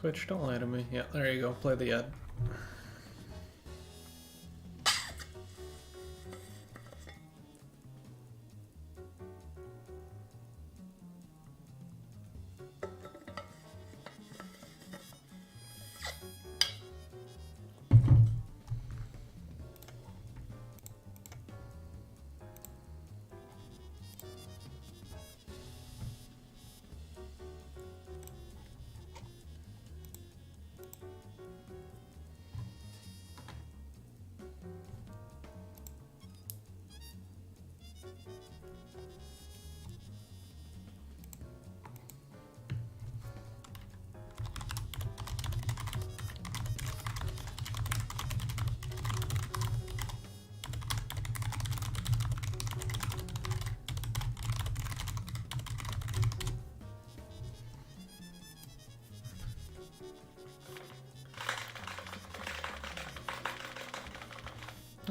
Twitch, don't lie to me. Yeah, there you go. Play the ad.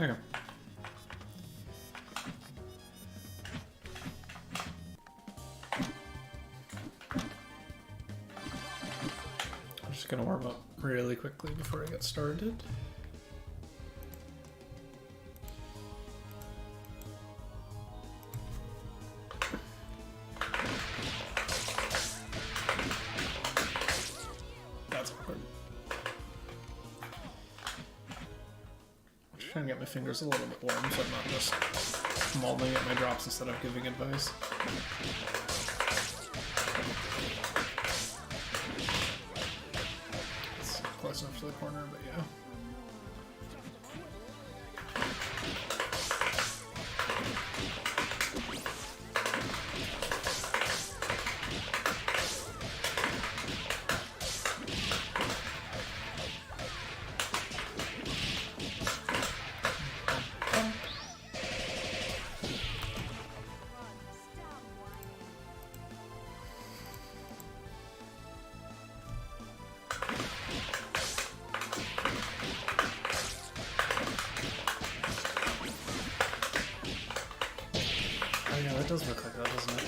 Okay. I'm just gonna warm up really quickly before I get started. That's awkward. I'm trying to get my fingers a little bit warm so I'm not just mauling at my drops instead of giving advice. It's close enough to the corner, but yeah. Yeah, that does look like that, doesn't it?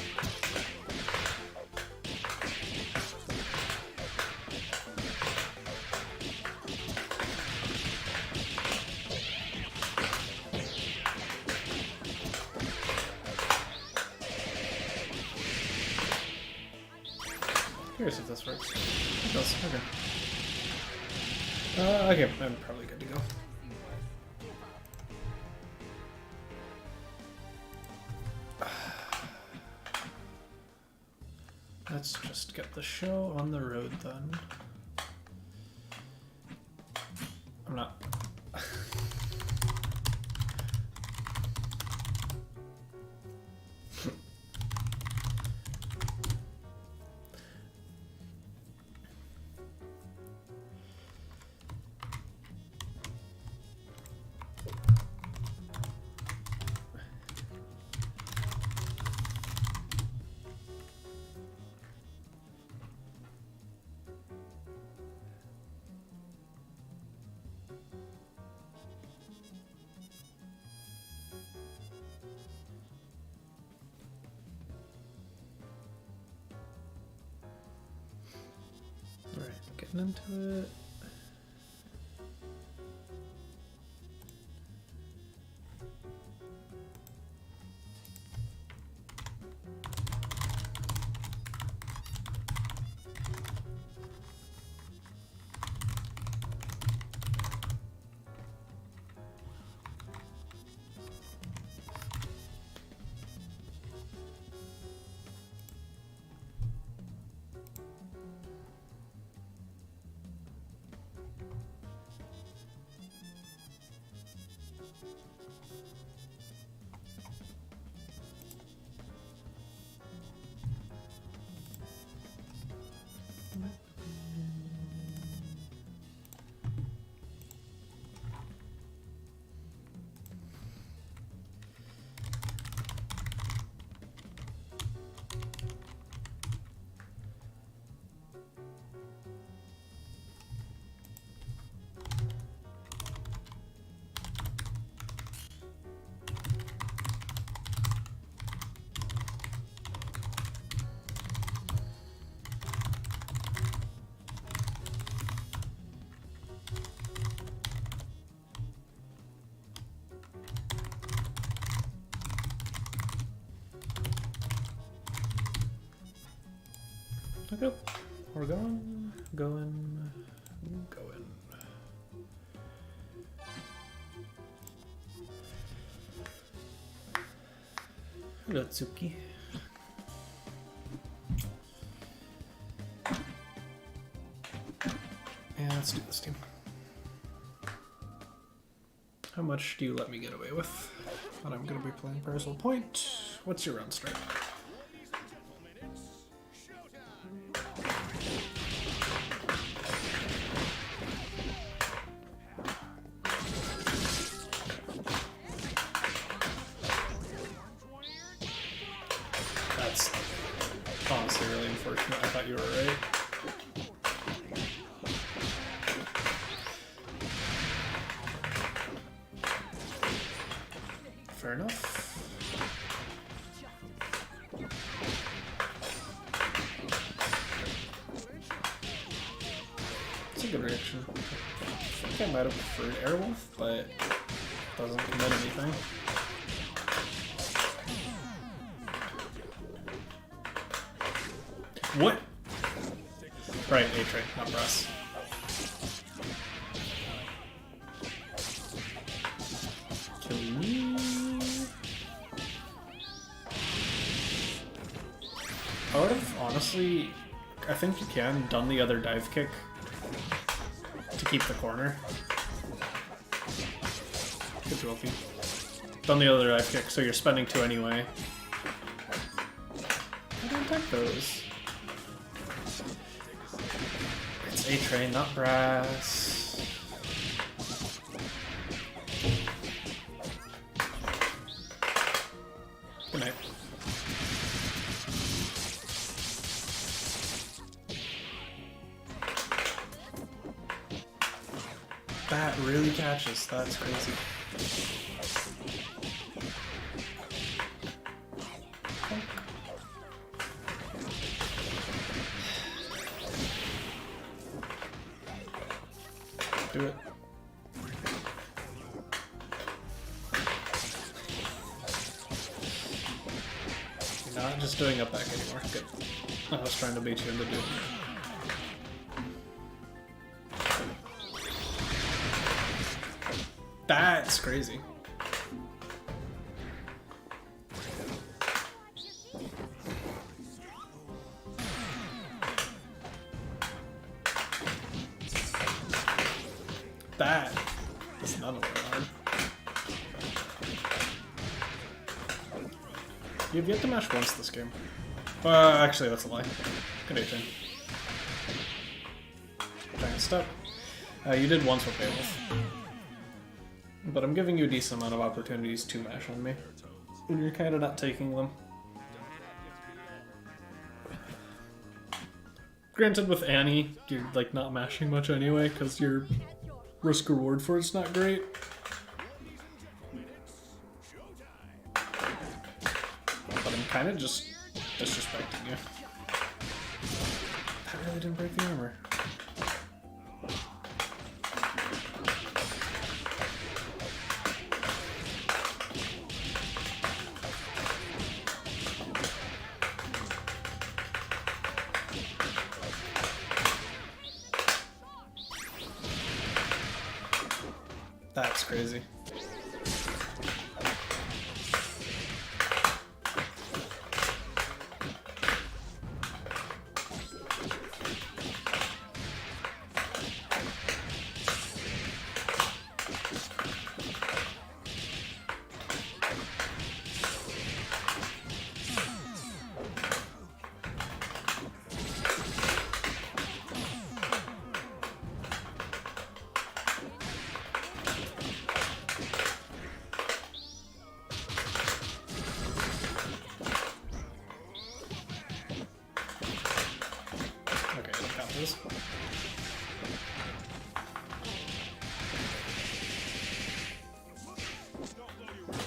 Curious if this works. It does, okay. Okay, I'm probably good to go. Let's just get the show on the road then. I'm not... Alright, getting into it. Okay, we're going. Hello, Tsuki. And let's do this team. How much do you let me get away with? But I'm going to be playing Parcel Point. What's your round start? That's honestly really unfortunate. I thought you were right. Fair enough. It's a good reaction. I think I might have preferred Airwolf, but it doesn't commit anything. What? Right, A-Tray, not Brass. Kill me. I would have honestly, I think you can, done the other dive kick to keep the corner. Good job, you. Done the other dive kick, so you're spending 2 anyway. I don't attack those. It's A-Train, not Brass. Good night. That really catches. That's crazy. Do it. You're not just doing up back anymore. Good. I was trying to bait you into doing it. That's crazy. That is not a little hard. You've yet to mash once this game. Actually, that's a lie. Good A-Train. Giant step. You did once with Beowulf. But I'm giving you a decent amount of opportunities to mash on me. And you're kind of not taking them. Granted, with Annie, you're like not mashing much anyway, because your risk reward for it's not great. But I'm kind of just disrespecting you. That really didn't break the armor. That's crazy.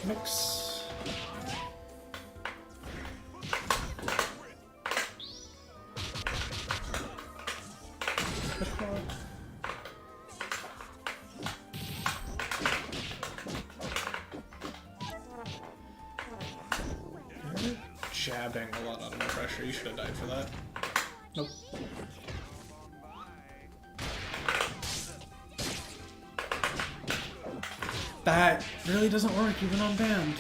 Mix. You're jabbing a lot out of my pressure. You should have died for that. Nope. That really doesn't work even on band.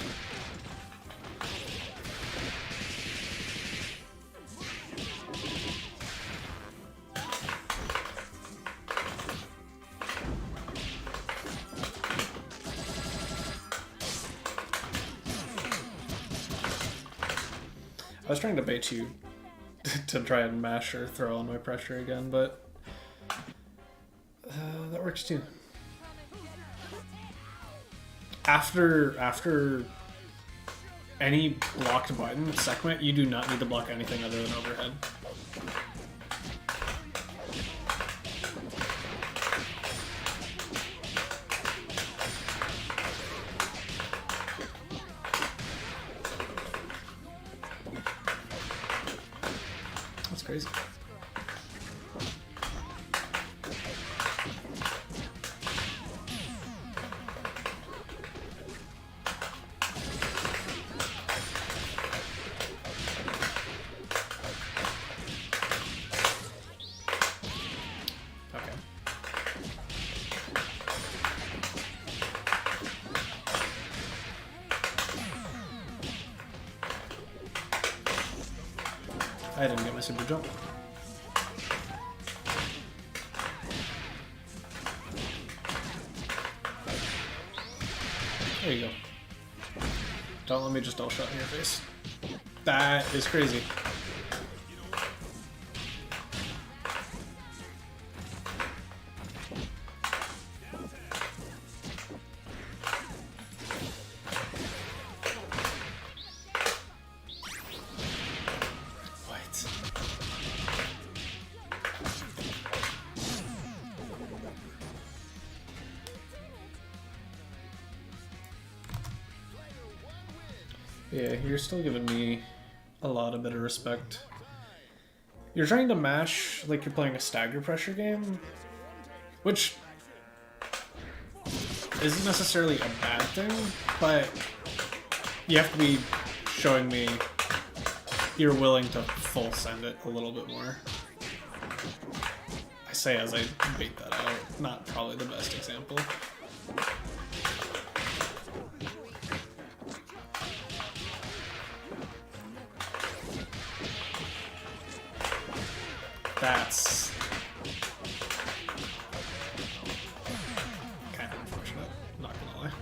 I was trying to bait you to try and mash or throw on my pressure again, but that works too. After any blocked button, segment, you do not need to block anything other than overhead. That's crazy. I didn't get my super jump. There you go. Don't let me just all shot in your face. That is crazy. Yeah, you're still giving me a lot of bit of respect. You're trying to mash like you're playing a stagger pressure game, which isn't necessarily a bad thing, but you have to be showing me you're willing to full send it a little bit more. I say as I bait that out, not probably the best example. That's kind of unfortunate, not gonna lie.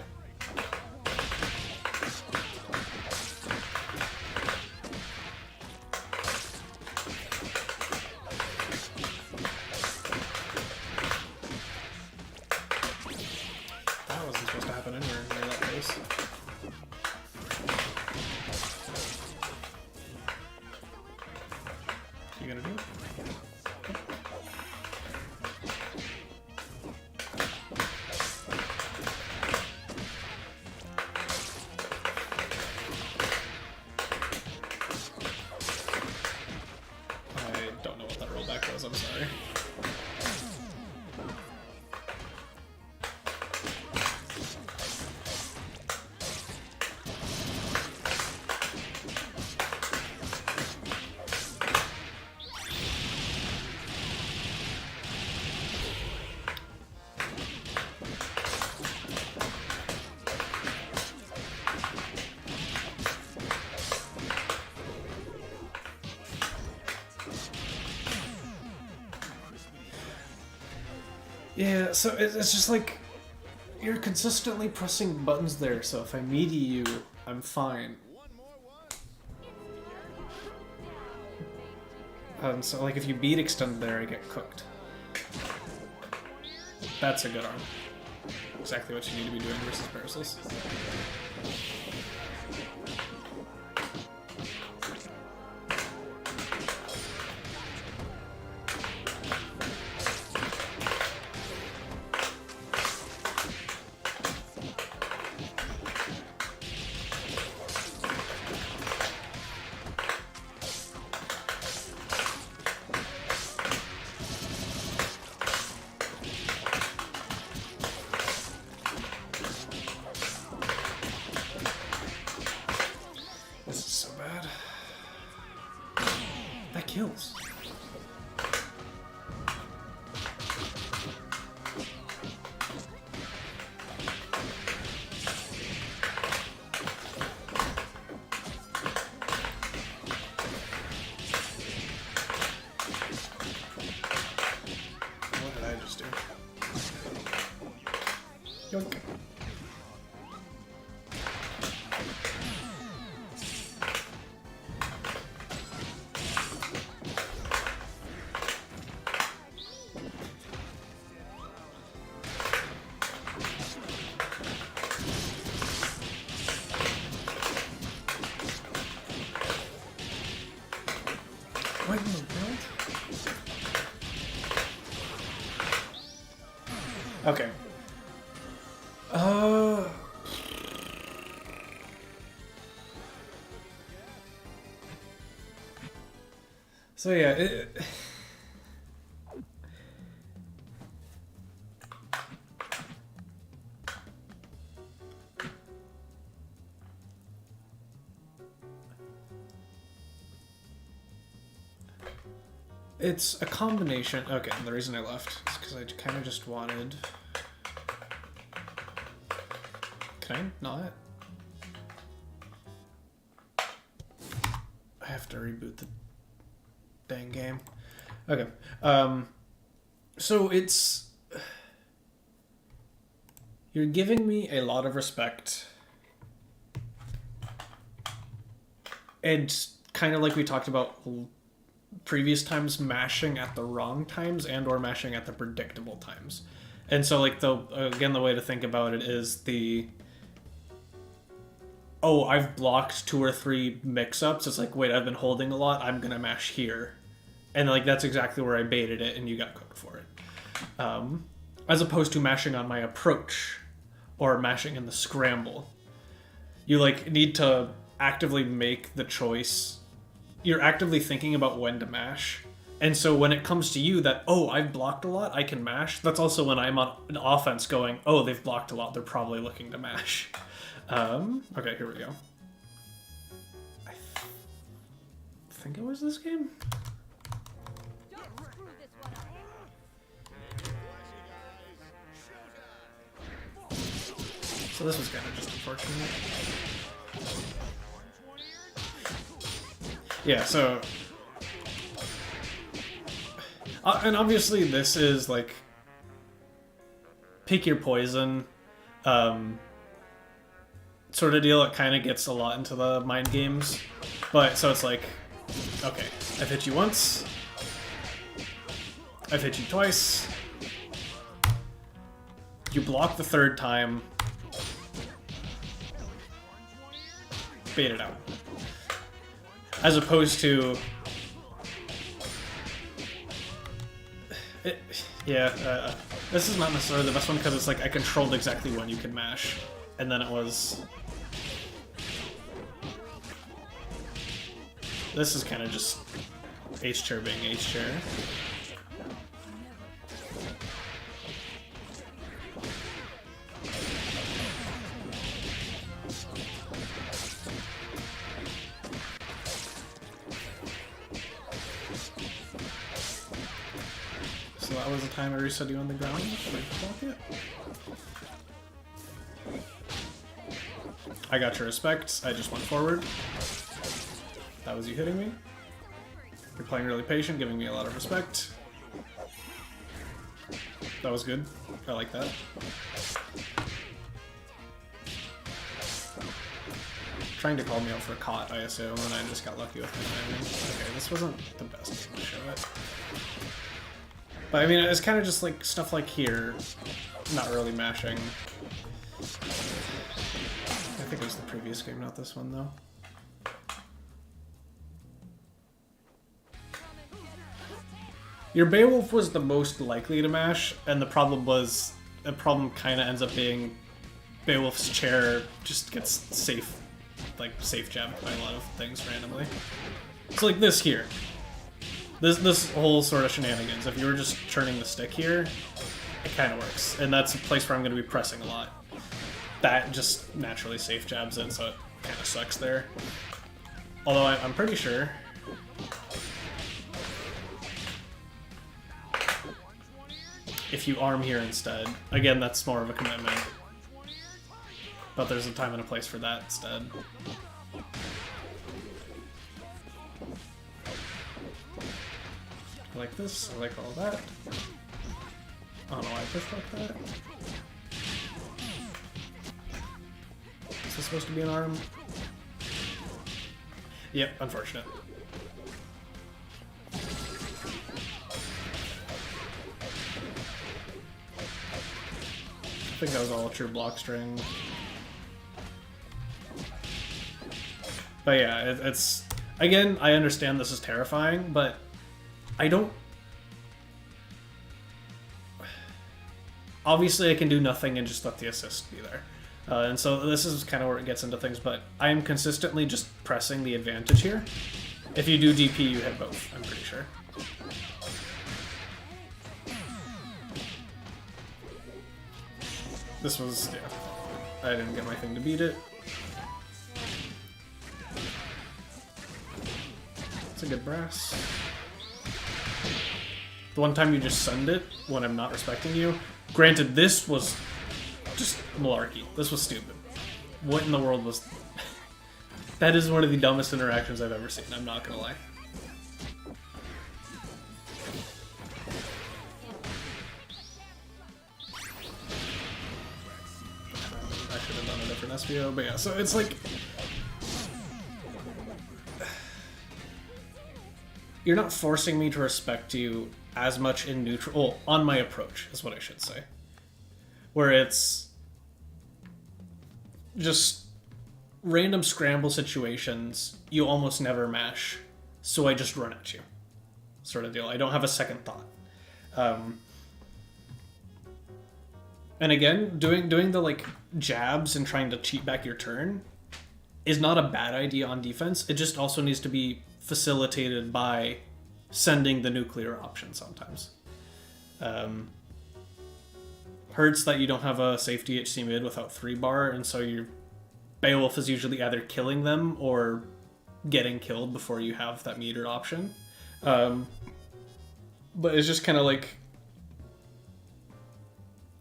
That wasn't supposed to happen anywhere near that place. You gonna do it? I'm sorry. Yeah, so it's just like, you're consistently pressing buttons there, so if I meaty you, I'm fine. So like if you beat extend there, I get cooked. That's a good arm. Exactly what you need to be doing versus Parasols. This is so bad. That kills. What in the world? Okay. So yeah, it's a combination. Okay, the reason I left is because I kind of just wanted. Can I not? I have to reboot the dang game. Okay. So it's... You're giving me a lot of respect. And kind of like we talked about previous times, mashing at the wrong times and or mashing at the predictable times. And so like the way to think about it is oh, I've blocked 2 or 3 mix-ups. It's like, wait, I've been holding a lot. I'm gonna mash here. And like that's exactly where I baited it and you got cooked for it. As opposed to mashing on my approach or mashing in the scramble. You like need to actively make the choice. You're actively thinking about when to mash. And so when it comes to you that, oh, I've blocked a lot, I can mash. That's also when I'm on an offense going, oh, they've blocked a lot. They're probably looking to mash. Okay, here we go. I think it was this game? So this was kind of just unfortunate. Yeah, so... and obviously this is like... Pick your poison. Sort of deal. It kind of gets a lot into the mind games. But, so it's like... Okay, I've hit you once. I've hit you twice. You block the 3rd time. Bait it out. As opposed to... this is not necessarily the best one because it's like I controlled exactly when you can mash. And then it was... This is kind of just H-chair being H-chair. So that was the time I reset you on the ground. Should I block it? I got your respect. I just went forward. That was you hitting me. You're playing really patient, giving me a lot of respect. That was good. I like that. Trying to call me out for a caught, I assume, and I just got lucky with my timing. Okay, this wasn't the best game to show it. But I mean, it's kind of just like stuff like here, not really mashing. I think it was the previous game, not this one, though. Your Beowulf was the most likely to mash, and the problem kind of ends up being Beowulf's chair just gets safe jabbed by a lot of things randomly. So like this here. This whole sort of shenanigans, if you were just turning the stick here, it kind of works. And that's a place where I'm going to be pressing a lot. That just naturally safe jabs it, so it kind of sucks there. Although I'm pretty sure... if you arm here instead, again, that's more of a commitment. But there's a time and a place for that instead. I like this, I like all that. I don't know why I pushed like that. Is this supposed to be an arm? Yep, unfortunate. I think that was all true block string. But yeah, it's... Again, I understand this is terrifying, but I don't... Obviously, I can do nothing and just let the assist be there. And so this is kind of where it gets into things, but I am consistently just pressing the advantage here. If you do DP, you hit both, I'm pretty sure. This was, yeah, I didn't get my thing to beat it. It's a good brass. The one time you just send it when I'm not respecting you. Granted, this was just malarkey. This was stupid. What in the world was... That is one of the dumbest interactions I've ever seen, I'm not gonna lie. I should have done a different SVO, but yeah, so it's like... You're not forcing me to respect you as much in neutral... Well, on my approach, is what I should say. Where it's... just random scramble situations, you almost never mash, so I just run at you. Sort of deal. I don't have a second thought. And again, doing the like jabs and trying to cheat back your turn is not a bad idea on defense. It just also needs to be facilitated by sending the nuclear option sometimes. Hurts that you don't have a safety HC mid without 3-bar, and so your Beowulf is usually either killing them or getting killed before you have that meter option. But it's just kind of like,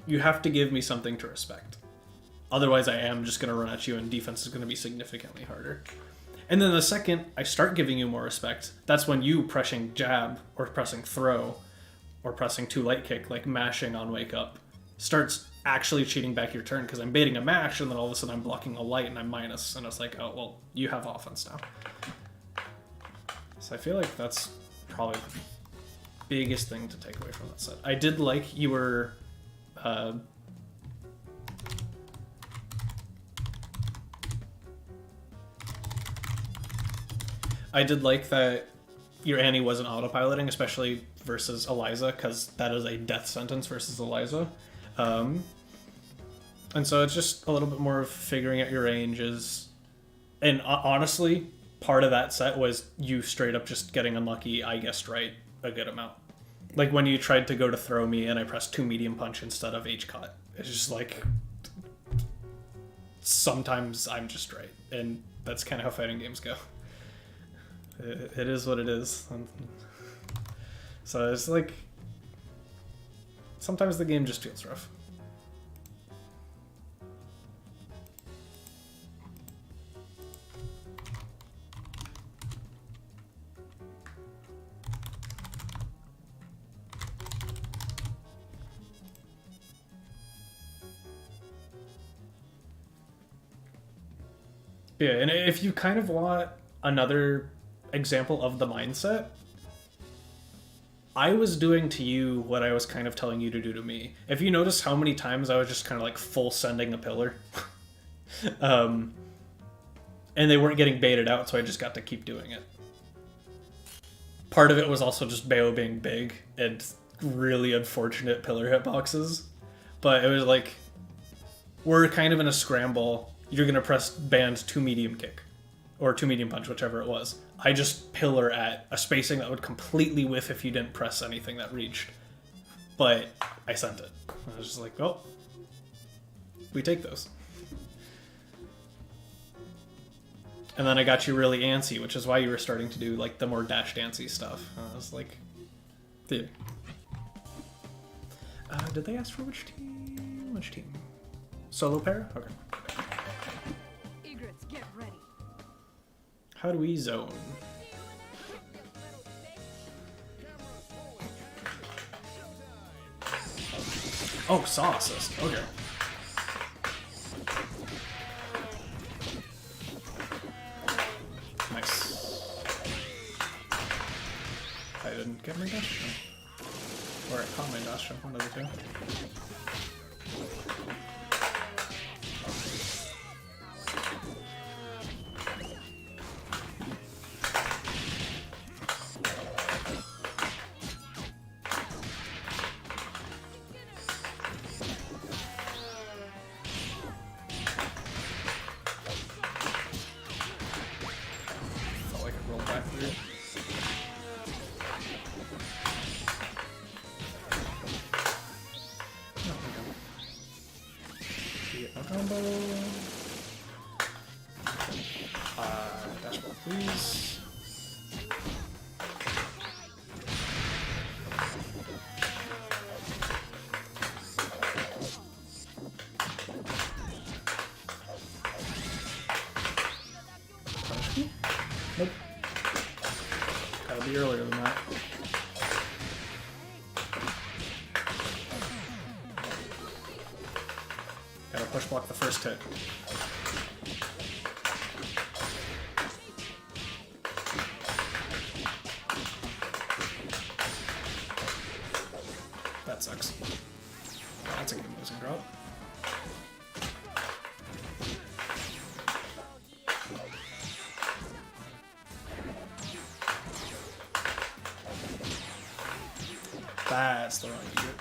you have to give me something to respect. Otherwise I am just going to run at you and defense is going to be significantly harder. And then the second I start giving you more respect, that's when you pressing jab or pressing throw or pressing 2 light kick, like mashing on wake up, starts actually cheating back your turn because I'm baiting a mash and then all of a sudden I'm blocking a light and I'm minus, and it's like, oh, well, you have offense now. So I feel like that's probably the biggest thing to take away from that set. I did like you were... I did like that your Annie wasn't autopiloting, especially versus Eliza, because that is a death sentence versus Eliza. And so it's just a little bit more of figuring out your ranges. And honestly, part of that set was you straight up just getting unlucky. I guessed right a good amount. Like when you tried to go to throw me and I pressed 2 medium punch instead of H-cut. It's just like, sometimes I'm just right. And that's kind of how fighting games go. It is what it is. So it's like, sometimes the game just feels rough. Yeah, and if you kind of want another example of the mindset, I was doing to you what I was kind of telling you to do to me. If you notice how many times I was just kind of like full sending a pillar. And they weren't getting baited out, so I just got to keep doing it. Part of it was also just Bayo being big and really unfortunate pillar hitboxes. But it was like, we're kind of in a scramble. You're going to press band 2 medium kick. Or 2 medium punch, whichever it was. I just pillar at a spacing that would completely whiff if you didn't press anything that reached. But I sent it. I was just like, well, we take those. And then I got you really antsy, which is why you were starting to do like the more dash dancey stuff. I was like, dude. Did they ask for which team? Which team? Solo pair? Okay. Get ready. How do we zone? Oh, saw assist. Okay. Nice. I didn't get my dash jump. Or I caught my dash jump, one of the two. Dashboard, please. Punish me? Nope. Gotta be earlier than that. Gotta push block the first hit. That sucks. That's a good losing drop. That's the wrong unit.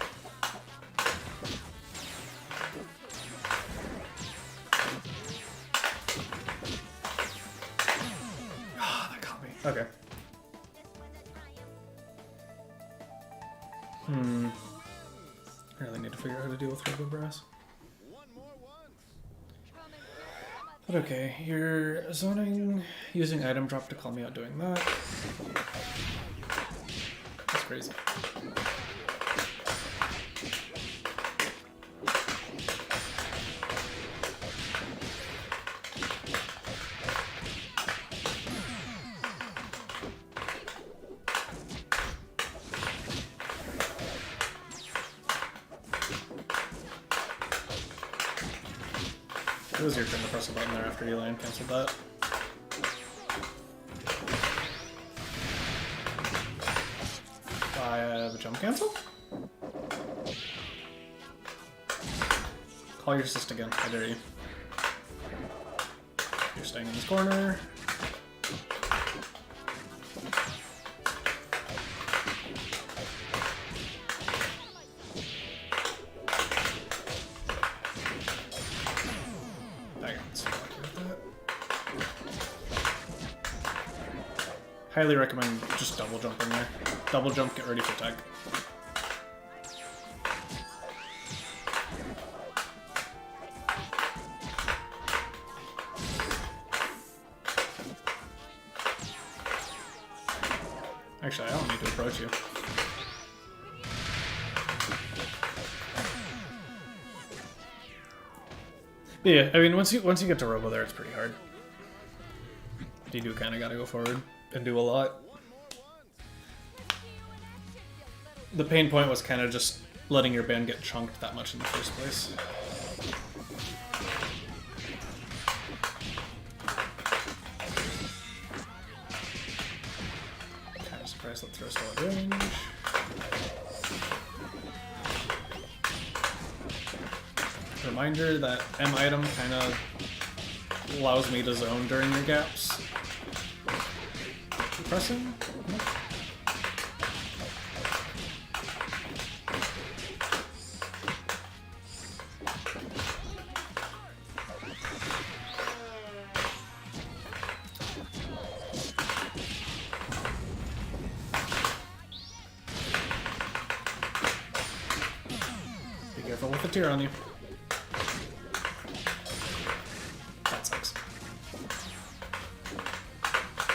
Ah, that caught me. Okay. I really need to figure out how to deal with Robo Brass. But okay, you're zoning, using item drop to call me out doing that. That's crazy. It was your turn to press a button there after you land canceled that. I have a jump cancel? Call your assist again, I dare you. You're staying in this corner. Highly recommend just double jumping there. Double jump, get ready for tech. Actually, I don't need to approach you. But yeah, I mean, once you get to Robo there, it's pretty hard. You do kind of gotta go forward and do a lot. The pain point was kind of just letting your band get chunked that much in the first place. Kind of surprised that throw still at range. Reminder that M item kind of allows me to zone during your gaps. Pressing? Nope. Be careful with the tier on you. That sucks.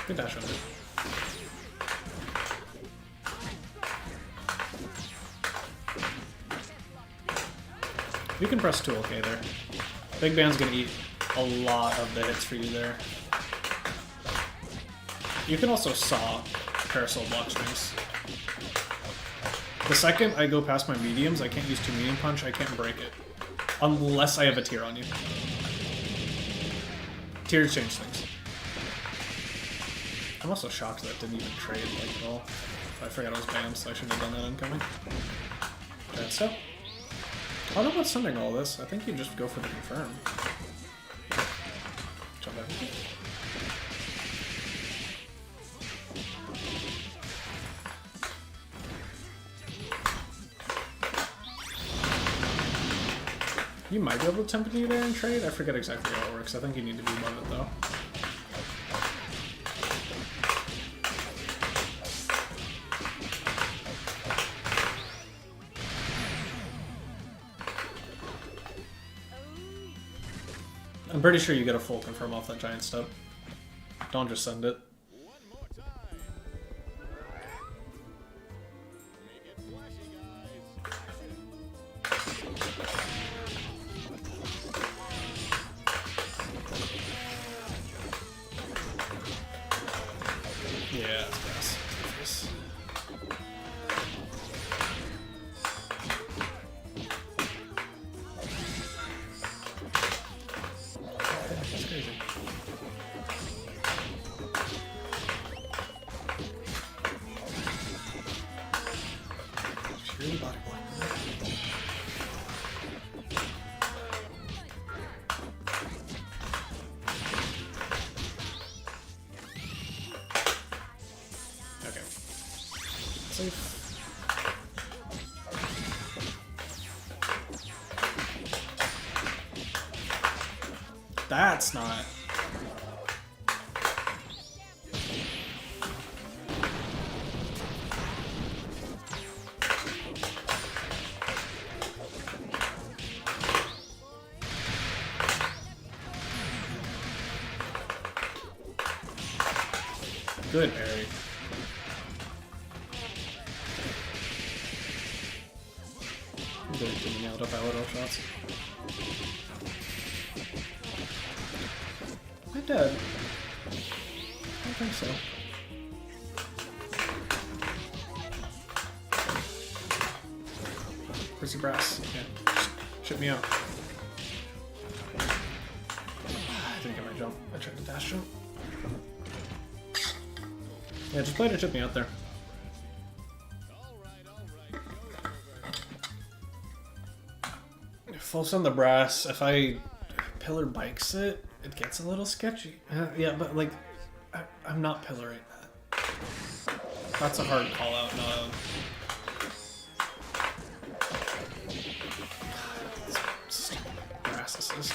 Good dash under. You can press 2 okay there. Big Band's gonna eat a lot of the hits for you there. You can also saw Parasol block strings. The second I go past my mediums, I can't use 2 medium punch, I can't break it. Unless I have a tier on you. Tiers change things. I'm also shocked that didn't even trade like at all. I forgot it was banned, so I shouldn't have done that incoming. Bad stuff. I don't know what's sending all this. I think you just go for the confirm. Jump everything. You might be able to tempt you there and trade. I forget exactly how it works. I think you need to be above it though. I'm pretty sure you get a full confirm off that giant step. Don't just send it. Yeah, that's best. That's crazy. She really body blocked. Okay. Safe. That's not. Good parry. Good getting out of power shots. Am I dead? I don't think so. Where's your brass? Yeah. Ship me out. I didn't get my jump. I tried to dash jump. Yeah, just play to chip me out there. Full send the brass. If I pillar bikes it, it gets a little sketchy. Yeah, but like, I'm not pillaring that. That's a hard call out. No. Brass assist.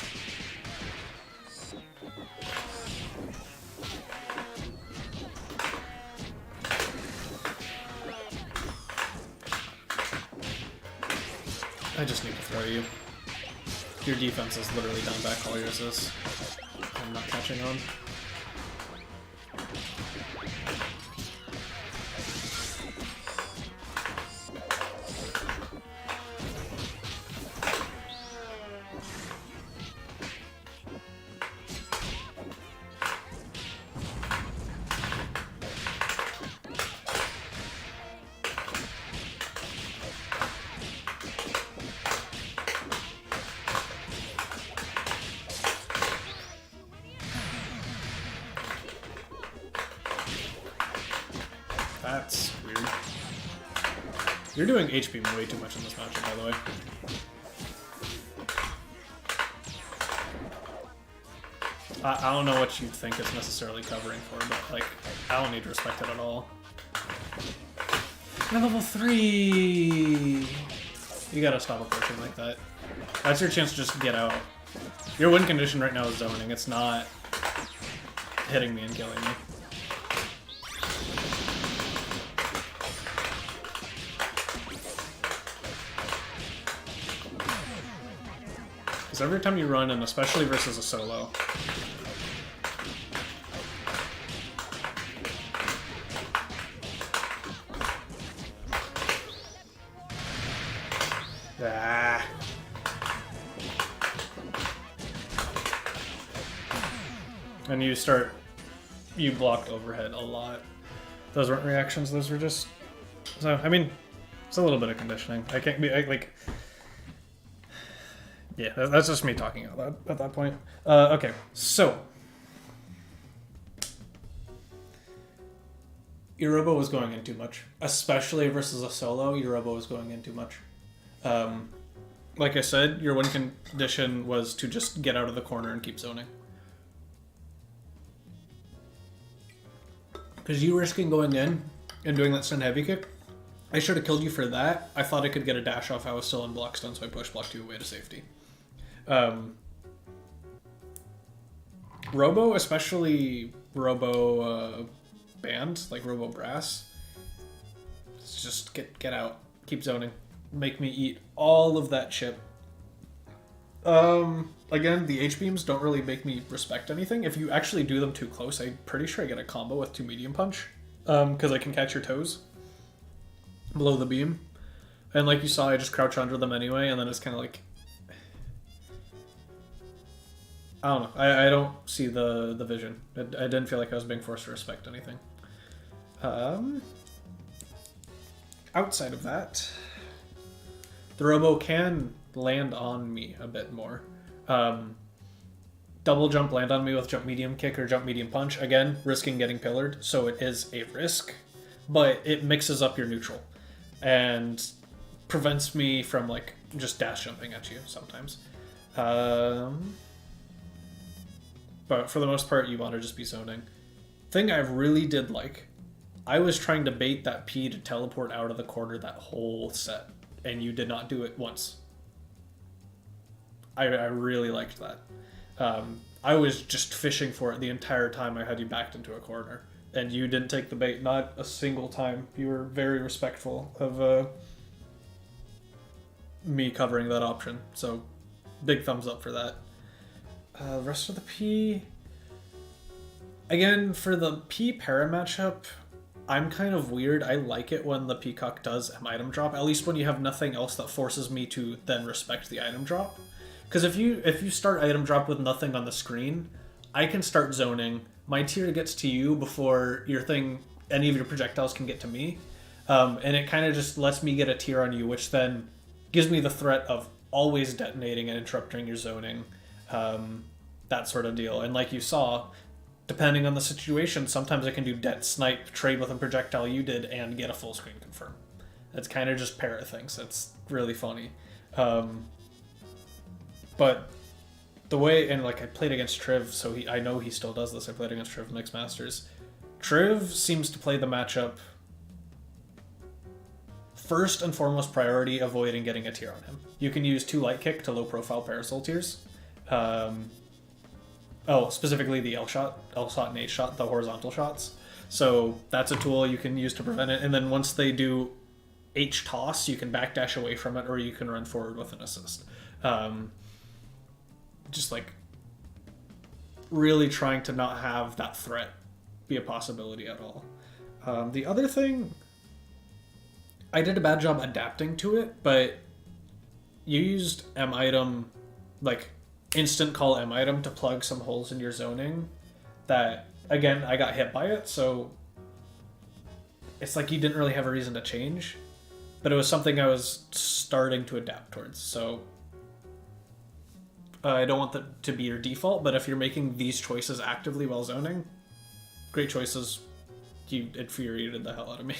I just need to throw you. Your defense is literally down back all yours is. I'm not catching on. That's weird. You're doing HP way too much in this matchup, by the way. I don't know what you think it's necessarily covering for, but like, I don't need to respect it at all. You're level 3! You gotta stop approaching like that. That's your chance to just get out. Your win condition right now is zoning. It's not hitting me and killing me. Because every time you run, and especially versus a solo, and you blocked overhead a lot. Those weren't reactions, those were just, so, I mean, it's a little bit of conditioning. I can't be, like, yeah, that's just me talking out loud at that point. Okay, so. Yoruba was going in too much. Especially versus a solo, Yoruba was going in too much. Like I said, your win condition was to just get out of the corner and keep zoning. Because you risking going in and doing that stun heavy kick, I should have killed you for that. I thought I could get a dash off. I was still in block stun, so I push blocked you away to safety. Robo, especially Robo band, like Robo Brass, just get out. Keep zoning. Make me eat all of that chip. Again, the H-beams don't really make me respect anything. If you actually do them too close, I'm pretty sure I get a combo with 2 medium punch. Because I can catch your toes below the beam. And like you saw, I just crouch under them anyway, and then it's kind of like... I don't know. I don't see the vision. I didn't feel like I was being forced to respect anything. Outside of that, the robo can land on me a bit more. Double jump land on me with jump medium kick or jump medium punch. Again, risking getting pillared, so it is a risk, but it mixes up your neutral and prevents me from like just dash jumping at you sometimes. But for the most part, you want to just be zoning. Thing I really did like, I was trying to bait that P to teleport out of the corner that whole set, and you did not do it once. I really liked that. I was just fishing for it the entire time I had you backed into a corner, and you didn't take the bait, not a single time. You were very respectful of me covering that option, so big thumbs up for that. Rest of the P... Again, for the P para matchup, I'm kind of weird. I like it when the Peacock does an item drop, at least when you have nothing else that forces me to then respect the item drop. Because if you start item drop with nothing on the screen, I can start zoning. My tier gets to you before any of your projectiles can get to me. And it kind of just lets me get a tier on you, which then gives me the threat of always detonating and interrupting your zoning. That sort of deal. And like you saw, depending on the situation, sometimes I can do det snipe, trade with a projectile you did, and get a full screen confirm. That's kind of just para things. That's really funny. But the way, and like I played against Triv, so I know he still does this. I played against Triv in Mixed Masters. Triv seems to play the matchup first and foremost priority, avoiding getting a tier on him. You can use 2 light kick to low profile parasol tiers. Specifically the L shot and H shot, the horizontal shots. So that's a tool you can use to prevent it. And then once they do H toss, you can backdash away from it, or you can run forward with an assist. Just like really trying to not have that threat be a possibility at all. The other thing, I did a bad job adapting to it, but you used M item, like instant call M item to plug some holes in your zoning that, again, I got hit by it, so it's like you didn't really have a reason to change, but it was something I was starting to adapt towards, so I don't want that to be your default, but if you're making these choices actively while zoning, great choices. You infuriated the hell out of me.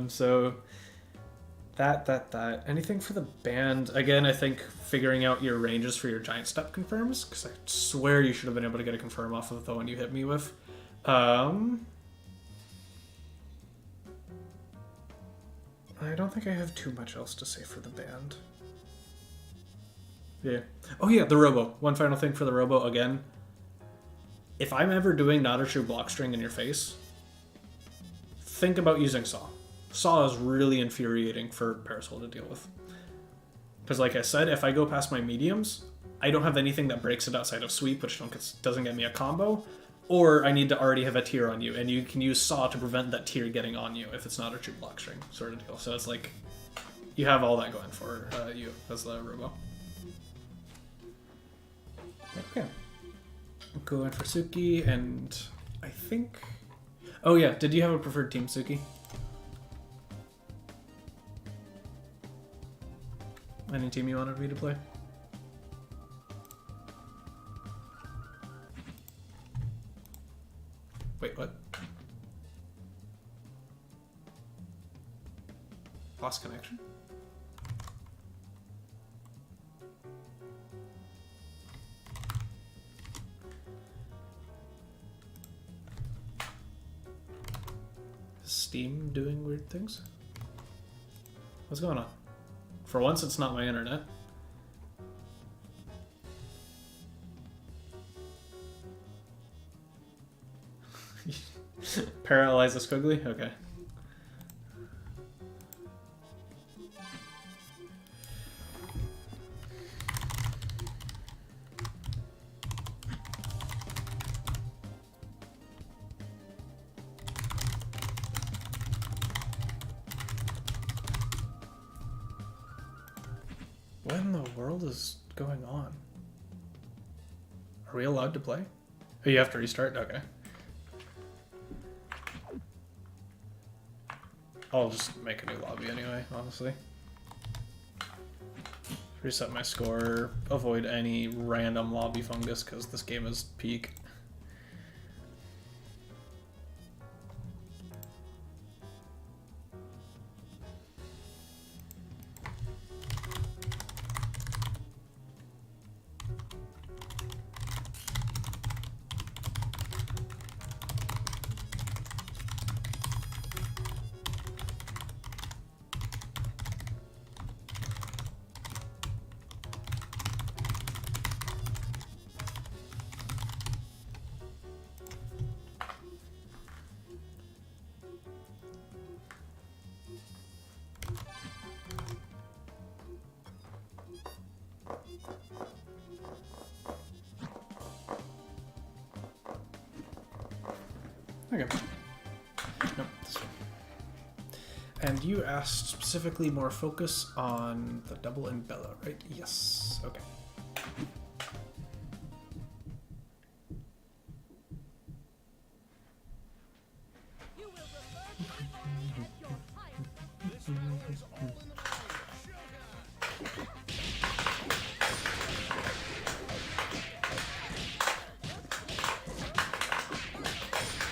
So that. Anything for the band? Again, I think figuring out your ranges for your giant step confirms, because I swear you should have been able to get a confirm off of the one you hit me with. I don't think I have too much else to say for the band. Yeah. Oh yeah, the robo. One final thing for the robo, again. If I'm ever doing not a true block string in your face, think about using Saw. Saw is really infuriating for Parasol to deal with. Because like I said, if I go past my mediums, I don't have anything that breaks it outside of Sweep, which doesn't get me a combo, or I need to already have a tier on you, and you can use Saw to prevent that tier getting on you if it's not a true block string sort of deal. So it's like, you have all that going for you as the robo. Okay. Go in for Suki, and I think... Oh yeah, did you have a preferred team, Suki? Any team you wanted me to play? Wait, what? Lost connection? Is Steam doing weird things? What's going on? For once, it's not my internet. Paralyze the squiggly? Okay. What in the world is going on? Are we allowed to play? Oh, you have to restart? Okay. I'll just make a new lobby anyway, honestly. Reset my score, avoid any random lobby fungus because this game is peak. Okay. Nope, this one. And you asked specifically more focus on the double and Bella, right? Yes. Okay.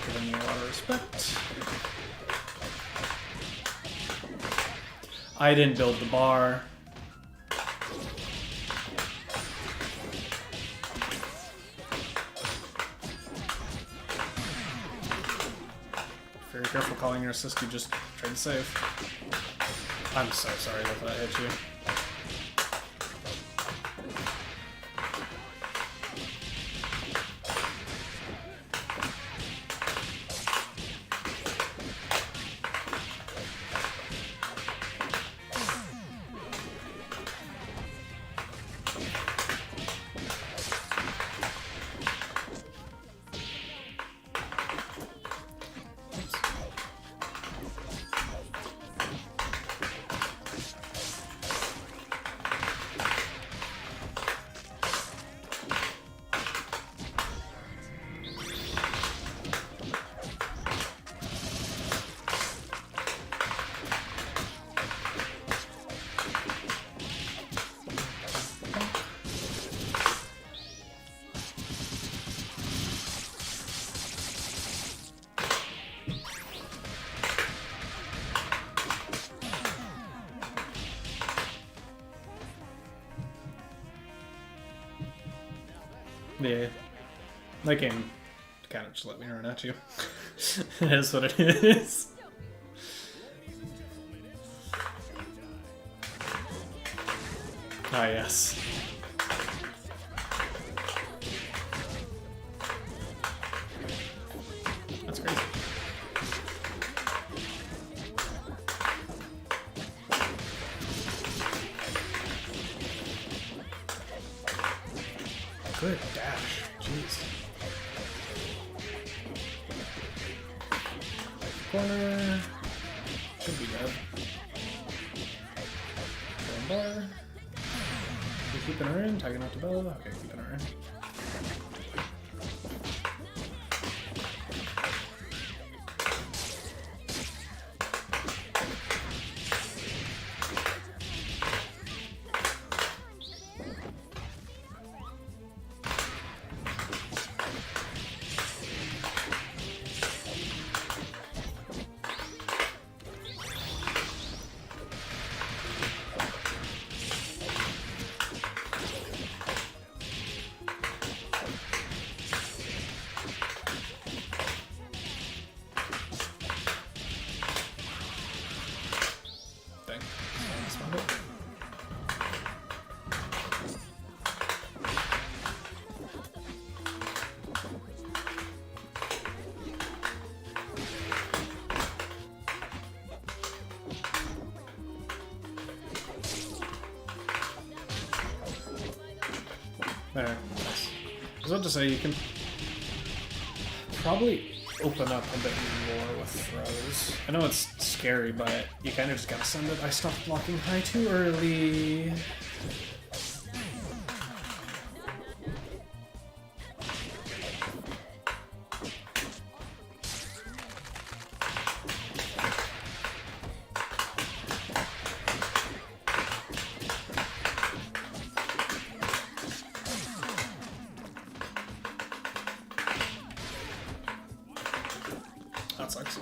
Giving you a lot of respect. I didn't build the bar. Very careful calling your assist, you just tried to save. I'm so sorry that I hit you. Yeah, that game kind of just let me run at you. It is what it is. Ah, yes. That's crazy. Good dash. Jeez. Corner. Should be dead. One bar. You keeping her in? Tagging out to Bella? Okay, keeping her in. There. Nice. I was about to say, you can probably open up a bit more with throws. I know it's scary, but you kind of just gotta send it. I stopped blocking high too early. That sucks.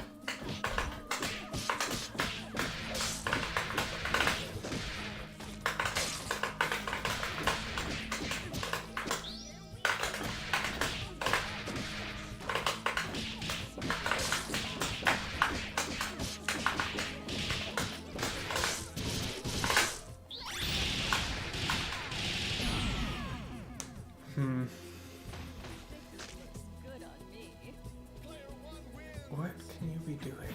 What can you be doing?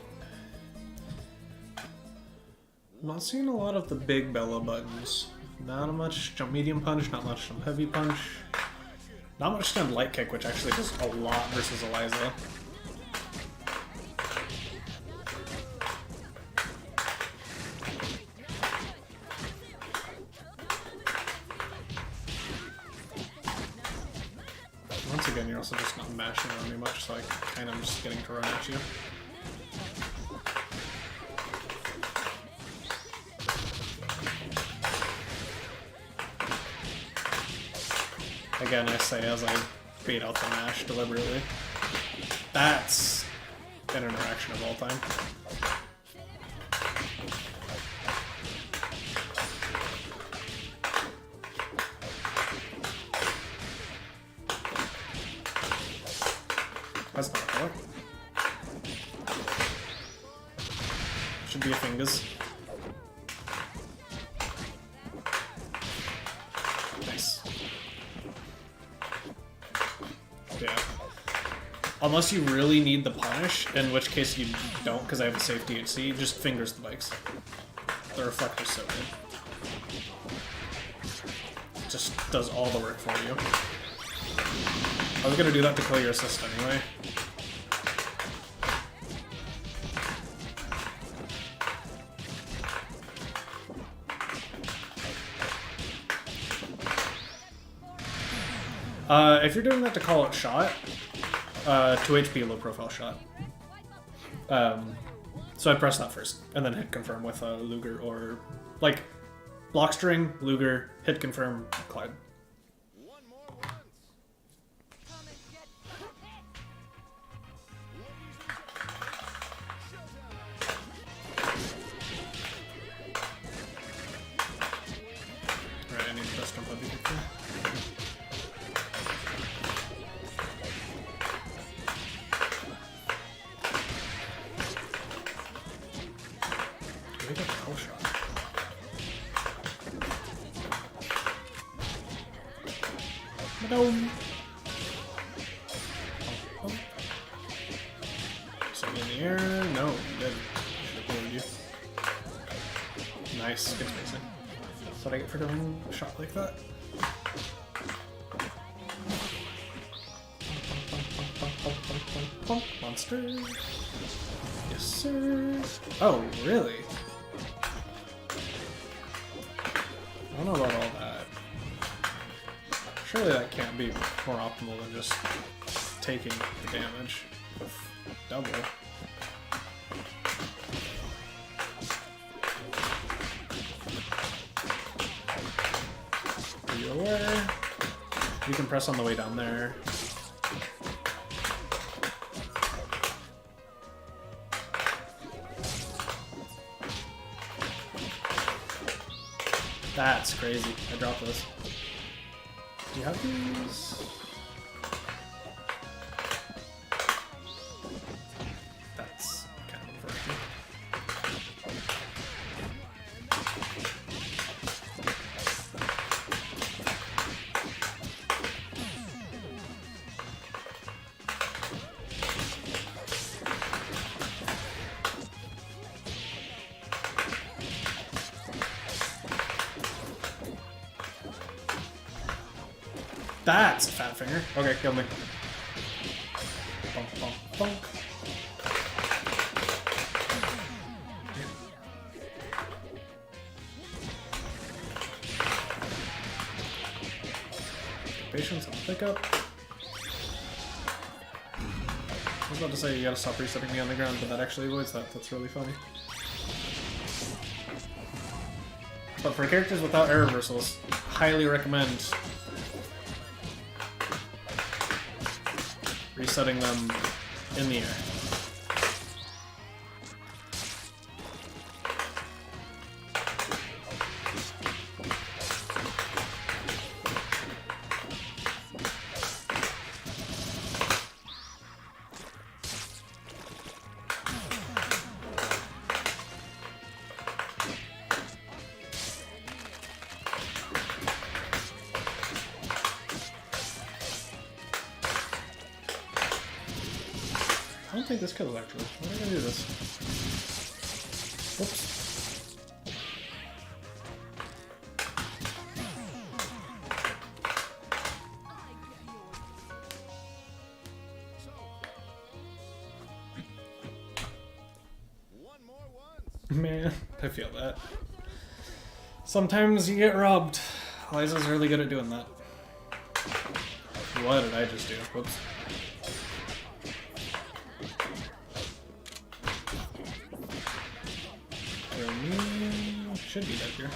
I'm not seeing a lot of the big Bella buttons. Not much jump medium punch, not much jump heavy punch. Not much stunned light kick, which actually does a lot versus Eliza. Once again, you're also just not mashing on me much, so I kind of just getting to run at you. Again, I say as I bait out the mash deliberately. That's an interaction of all time. That's not a color. Should be a fingers. Nice. Yeah. Unless you really need the punish, in which case you don't, because I have a safe DHC, just fingers the bikes. The reflector's so good. Just does all the work for you. I was gonna do that to kill your assist anyway. If you're doing that to call it shot, 2 HP low profile shot. So I press that first, and then hit confirm with a Luger or, like, block string, Luger, hit confirm, Clyde. Alright, I need to press jump up here. We got a hell shot. No. Oh. Something in the air. No, good. Should have you. Nice. Good spacing. That's what I get for doing a shot like that. Monster. Yes, sir. Oh, really? I don't know about all that. Surely that can't be more optimal than just taking the damage with double. Are you aware? You can press on the way down there. That's crazy. I dropped this. Do you have these? That's kind of unfortunate. That's a fat finger. Okay, kill me. Bonk, bonk, bonk. animations on the pickup. I was about to say you gotta stop resetting me on the ground, but that actually avoids that. That's really funny. But for characters without air reversals, highly recommend resetting them in the air. I don't think this kills actually. Why did I do this? Whoops. Man, I feel that. Sometimes you get robbed. Liza's really good at doing that. What did I just do? Whoops. Should be dead here.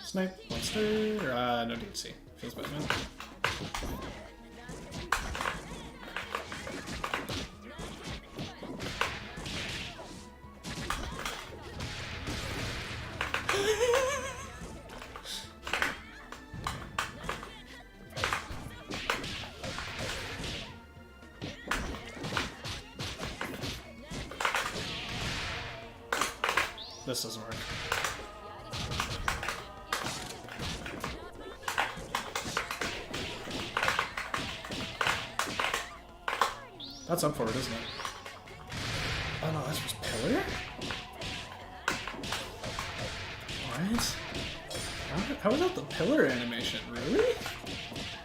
Snipe, monster, no DHC. Feels bad, man. This doesn't work. That's up for it, isn't it? Oh no, that's just pillar? What? How is that the pillar animation? Really?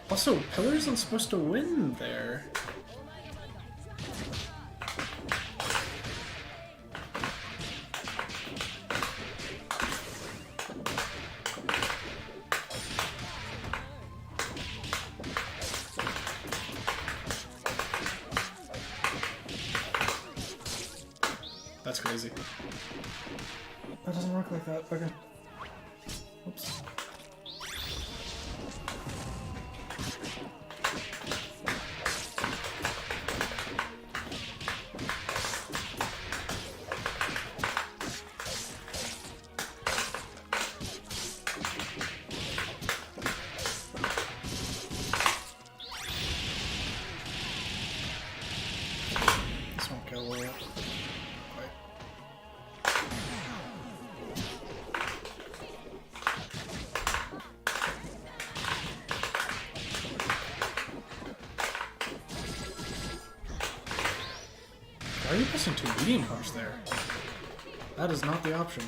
Also, pillar isn't supposed to win there. That's crazy. That doesn't work like that. Okay. Oops. This won't kill, will it? Why are you pressing 2 medium punch there? That is not the option.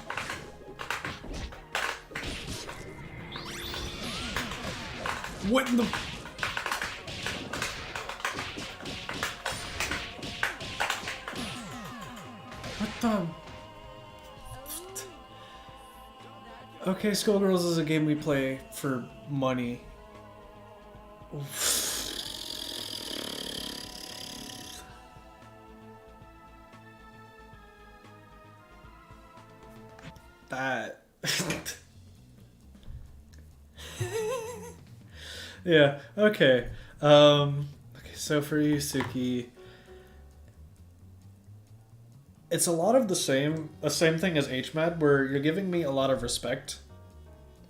What in the... What the... Okay, Skullgirls is a game we play for money. Oof. That. Yeah, okay. Okay, so for you, Suki, it's a lot of the same thing as HMAD, where you're giving me a lot of respect,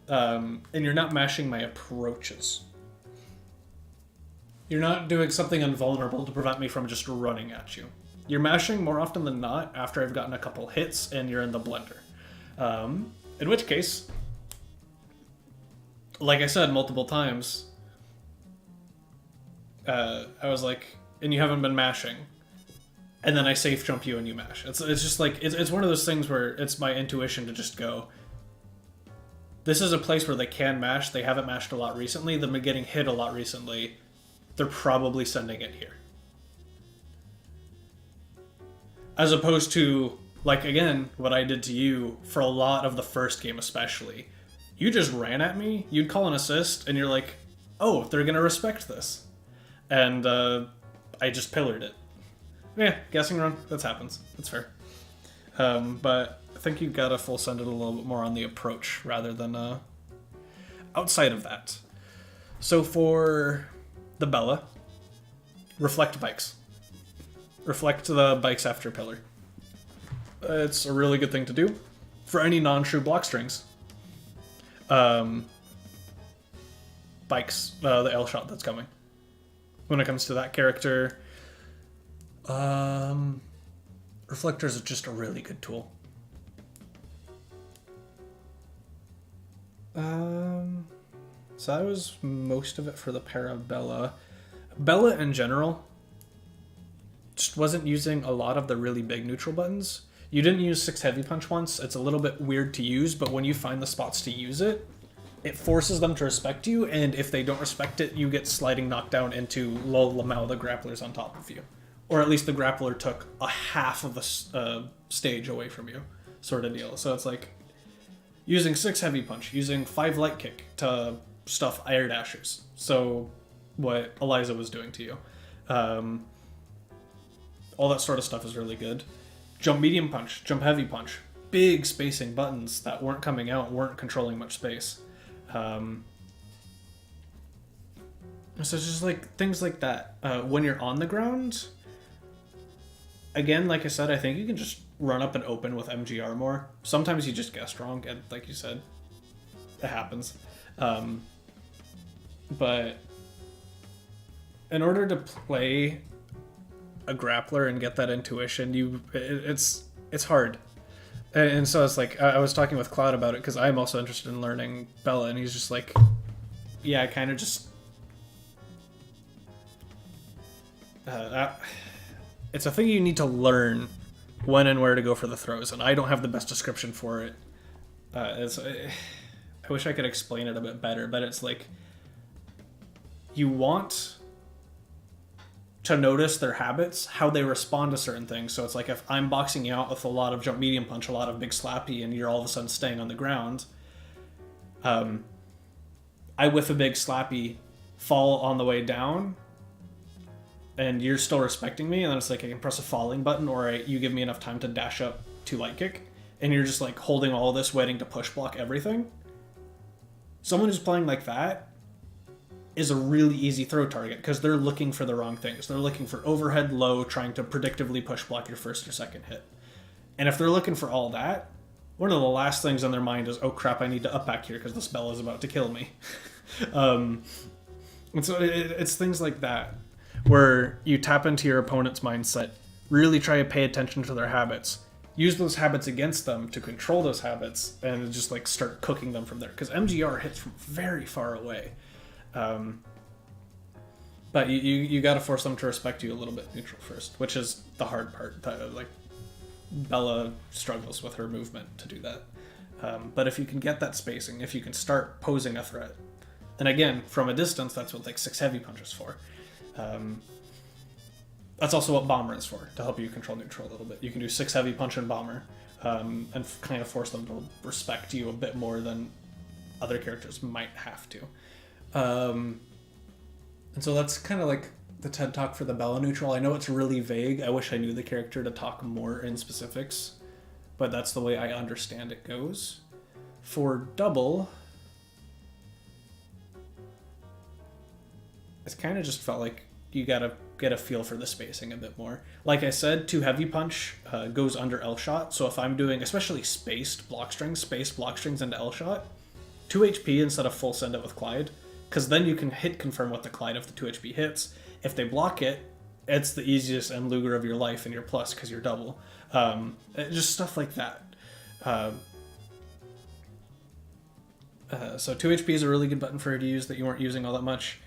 and you're not mashing my approaches. You're not doing something invulnerable to prevent me from just running at you. You're mashing more often than not after I've gotten a couple hits and you're in the blender. In which case, like I said multiple times, I was like, and you haven't been mashing, and then I safe jump you and you mash. It's just like, it's one of those things where it's my intuition to just go, this is a place where they can mash, they haven't mashed a lot recently, they've been getting hit a lot recently, they're probably sending it here. As opposed to, like, again, what I did to you for a lot of the first game especially. You just ran at me, you'd call an assist, and you're like, oh, they're going to respect this. And I just pillared it. Yeah, guessing wrong. That happens. That's fair. But I think you got to full send it a little bit more on the approach rather than outside of that. So for the Bella, reflect bikes. Reflect the bikes after pillar. It's a really good thing to do for any non-true block strings. Bikes, the L shot that's coming. When it comes to that character, Reflectors is just a really good tool. So that was most of it for the pair of Bella. Bella in general just wasn't using a lot of the really big neutral buttons. You didn't use 6 heavy punch once. It's a little bit weird to use, but when you find the spots to use it, it forces them to respect you, and if they don't respect it, you get sliding knockdown into lull Lamau, the grappler's on top of you. Or at least the grappler took a half of the stage away from you, sort of deal. So it's like using 6 heavy punch, using 5 light kick to stuff air dashers. So what Eliza was doing to you. All that sort of stuff is really good. Jump medium punch, jump heavy punch. Big spacing buttons that weren't coming out, weren't controlling much space. So it's just like things like that. When you're on the ground, again, like I said, I think you can just run up and open with MGR more. Sometimes you just guessed wrong, and like you said, it happens. But in order to play a grappler and get that intuition, it's hard. And so it's like, I was talking with Cloud about it because I'm also interested in learning Bella, and he's just like, yeah, I kind of just... it's a thing you need to learn when and where to go for the throws, and I don't have the best description for it. I wish I could explain it a bit better, but it's like, you want to notice their habits, how they respond to certain things. So it's like if I'm boxing you out with a lot of jump medium punch, a lot of big slappy, and you're all of a sudden staying on the ground, I whiff a big slappy, fall on the way down, and you're still respecting me, and then it's like I can press a falling button, or you give me enough time to dash up to light kick, and you're just like holding all this, waiting to push block everything. Someone who's playing like that is a really easy throw target because they're looking for the wrong things. They're looking for overhead low, trying to predictively push block your first or second hit. And if they're looking for all that, one of the last things on their mind is, oh crap, I need to up back here because the spell is about to kill me. And so it's things like that where you tap into your opponent's mindset, really try to pay attention to their habits, use those habits against them to control those habits, and just like start cooking them from there. Because MGR hits from very far away. But you got to force them to respect you a little bit neutral first, which is the hard part. Like Bella struggles with her movement to do that. But if you can get that spacing, if you can start posing a threat, and again from a distance, that's what like 6 heavy punches for. That's also what Bomber is for, to help you control neutral a little bit. You can do 6 heavy punch and Bomber, and kind of force them to respect you a bit more than other characters might have to. And so that's kind of like the TED Talk for the Bella neutral. I know it's really vague. I wish I knew the character to talk more in specifics, but that's the way I understand it goes. For double, it's kind of just felt like you gotta get a feel for the spacing a bit more. Like I said, 2 heavy punch goes under L shot, so if I'm doing especially spaced block strings into L shot, 2 HP instead of full send it with Clyde, because then you can hit confirm with the Clyde if the 2 HP hits. If they block it, it's the easiest and Luger of your life and your plus because you're double. Just stuff like that. So 2 HP is a really good button for her to use that you weren't using all that much.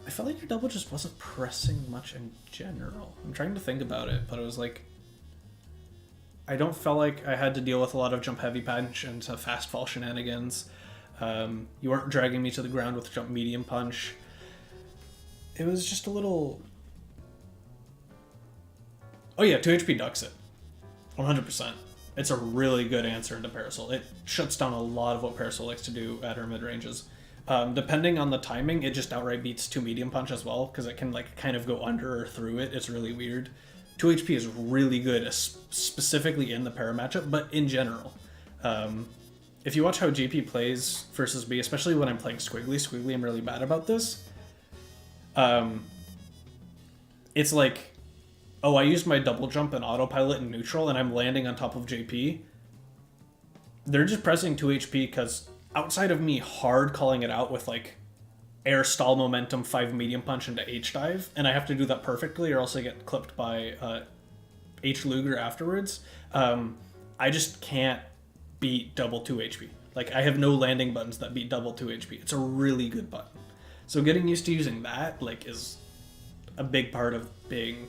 I felt like your double just wasn't pressing much in general. I'm trying to think about it, but it was like, I don't feel like I had to deal with a lot of jump heavy punch and fast fall shenanigans. You weren't dragging me to the ground with jump medium punch. It was just a little... Oh yeah, 2 HP ducks it. 100%. It's a really good answer into Parasol. It shuts down a lot of what Parasol likes to do at her mid-ranges. Depending on the timing, it just outright beats 2 medium punch as well, because it can like kind of go under or through it. It's really weird. 2 HP is really good, specifically in the para matchup, but in general. If you watch how JP plays versus me, especially when I'm playing Squiggly, I'm really bad about this. It's like, oh, I used my double jump and autopilot in neutral, and I'm landing on top of JP. They're just pressing 2 HP because outside of me hard calling it out with like air stall momentum 5 medium punch into H dive, and I have to do that perfectly or else I get clipped by H Luger afterwards, I just can't beat double 2 HP. Like, I have no landing buttons that beat double 2 HP. It's a really good button. So getting used to using that, like, is a big part of being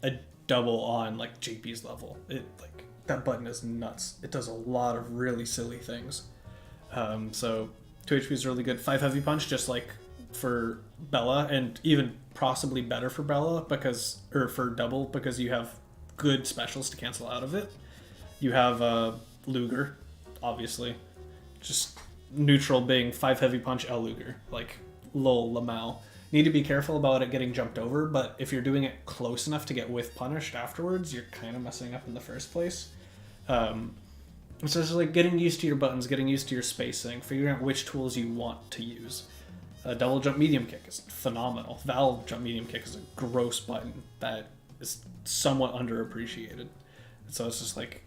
a double on, like, JP's level. Like, that button is nuts. It does a lot of really silly things. So 2 HP is really good. 5 heavy punch, just like for Bella, and even possibly better for Bella, because, or for double, because you have good specials to cancel out of it. You have Luger, obviously. Just neutral being 5 heavy punch L Luger. Like, lol, Lamau. Need to be careful about it getting jumped over, but if you're doing it close enough to get whiff punished afterwards, you're kind of messing up in the first place. So it's just like getting used to your buttons, getting used to your spacing, figuring out which tools you want to use. Double jump medium kick is phenomenal. Valve jump medium kick is a gross button that is somewhat underappreciated. And so it's just like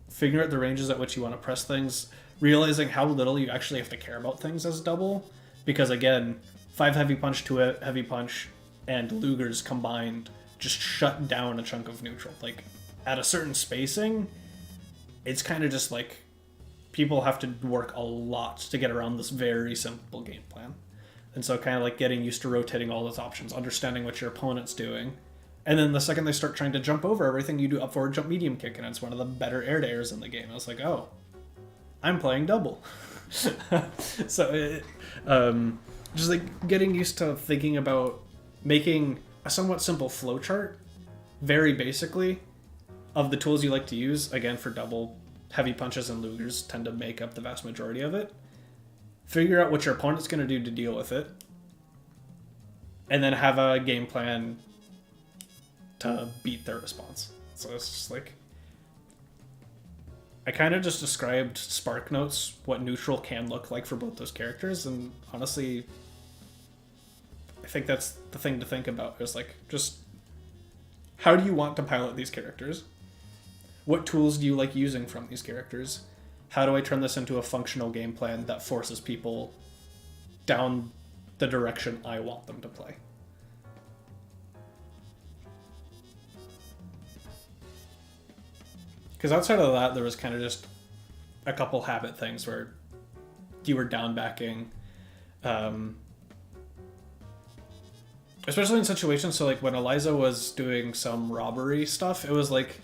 figuring out the ranges at which you want to press things, realizing how little you actually have to care about things as double, because again, 5 heavy punch, 2 heavy punch, and Lugers combined just shut down a chunk of neutral. Like, at a certain spacing, it's kind of just like people have to work a lot to get around this very simple game plan. And so kind of like getting used to rotating all those options, understanding what your opponent's doing. And then the second they start trying to jump over everything, you do up forward jump medium kick, and it's one of the better air to airs in the game. I was like, oh, I'm playing double. So just like getting used to thinking about making a somewhat simple flowchart, very basically, of the tools you like to use. Again, for double, heavy punches and Lugers tend to make up the vast majority of it. Figure out what your opponent's going to do to deal with it, and then have a game plan to beat their response. So it's just like, I kind of just described Spark Notes, what neutral can look like for both those characters, and honestly, I think that's the thing to think about, is like, just how do you want to pilot these characters? What tools do you like using from these characters? How do I turn this into a functional game plan that forces people down the direction I want them to play? Because outside of that, there was kind of just a couple habit things where you were down backing, especially in situations. So like when Eliza was doing some robbery stuff, it was like,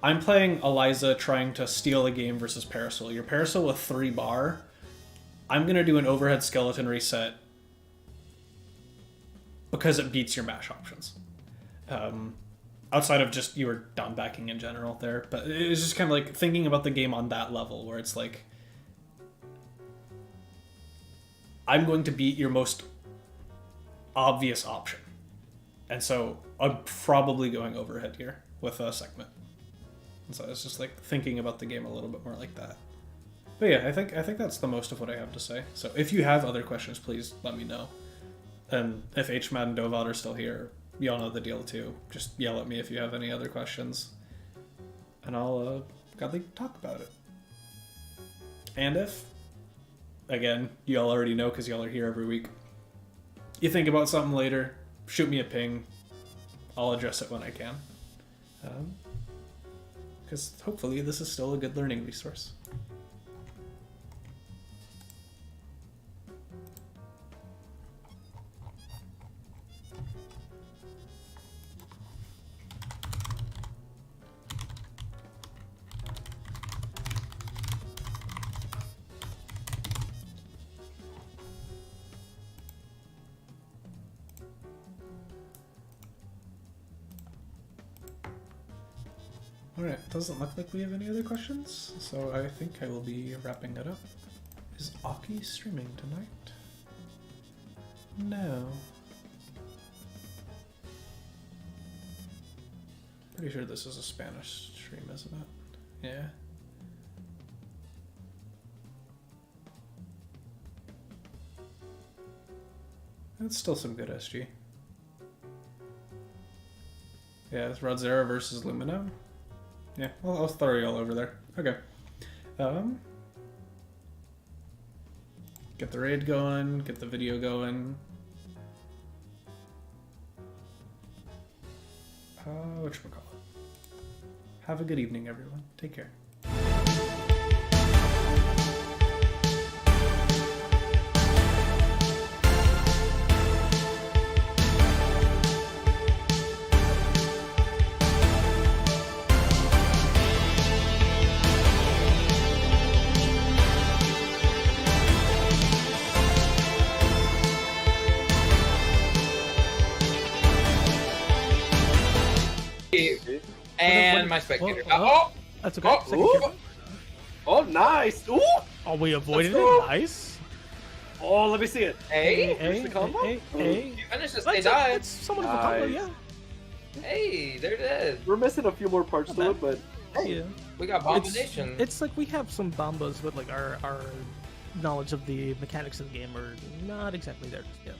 I'm playing Eliza trying to steal a game versus Parasol. Your Parasol with 3 bar, I'm going to do an overhead skeleton reset because it beats your mash options. Outside of just you were down backing in general there. But it was just kind of like thinking about the game on that level, where it's like, I'm going to beat your most obvious option. And so I'm probably going overhead here with a segment. And so it's just like thinking about the game a little bit more like that. But yeah, I think that's the most of what I have to say. So if you have other questions, please let me know. And if HMAD and Dovat are still here, y'all know the deal too. Just yell at me if you have any other questions, and I'll gladly talk about it. And if, again, y'all already know because y'all are here every week, you think about something later, shoot me a ping. I'll address it when I can. Because hopefully this is still a good learning resource. Alright, doesn't look like we have any other questions, so I think I will be wrapping it up. Is Aki streaming tonight? No. Pretty sure this is a Spanish stream, isn't it? Yeah. That's still some good SG. Yeah, it's Rodzera versus Lumino. Yeah, I'll throw you all over there. Okay. Get the raid going, get the video going. Whatchamacallit. Have a good evening, everyone. Take care. And my spectator. That's okay. Oh, nice! Ooh! Oh, we avoided Let's go. it. Nice. Oh, let me see it. Hey, the combo? you finished this. They died. That's somewhat of a combo, yeah. Hey, they're dead. We're missing a few more parts to it, but hey, Yeah. We got Bombination. It's like we have some bombos, but like our knowledge of the mechanics of the game are not exactly there just yet.